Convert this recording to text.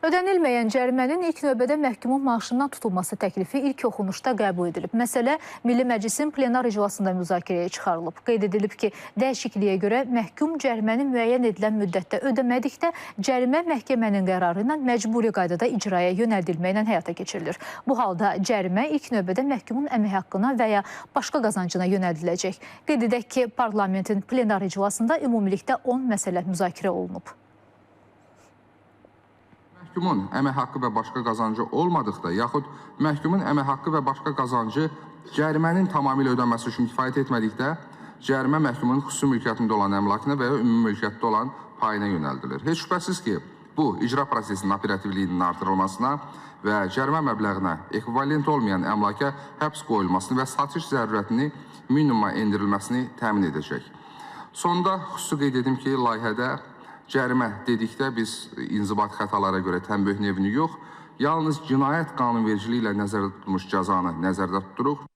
Ödənilməyən cərimənin ilk növbədə məhkumun maaşından tutulması təklifi ilk oxunuşda qəbul edilib. Məsələ Milli Məclisin plenar iclasında müzakirəyə çıxarılıb. Qeyd edilib ki, dəyişikliyə görə məhkum cəriməni müəyyən edilən müddətdə ödəmədikdə cərimə məhkəmənin qərarı ilə məcburi qaydada icraya yönəldilməklə həyata keçirilir. Bu halda cərimə ilk növbədə məhkumun əmək haqqına və ya başqa qazancına yönəldiləcək. Qeyd edək ki, parlamentin plenar iclasında ümumilikdə 10 məsələ müzakirə olunub. Məhkumun əmək haqqı və başqa qazancı olmadıqda, yaxud məhkumun əmək haqqı və başqa qazancı cərimənin tamamilə ödənməsi üçün kifayət etmədikdə, cərimə məhkumun xüsusi mülkiyyətində olan əmlakına və ya ümumi mülkiyyətdə olan payına yönəldilir. Heç şübhəsiz ki, bu, icra prosesinin operativliyinin artırılmasına və cərimə məbləğinə ekvivalent olmayan əmlaka həbs qoyulmasını və satış zərurətini minimuma endirilməsini təmin edəcək. Sonda xüsusi qeyd edim ki, layihədə cərimə dedikdə biz inzibati xətalara görə tənbih nevini yox, yalnız cinayət qanunvericiliyi ilə nəzərdə tutulmuş cəzanı nəzərdə tuturuq.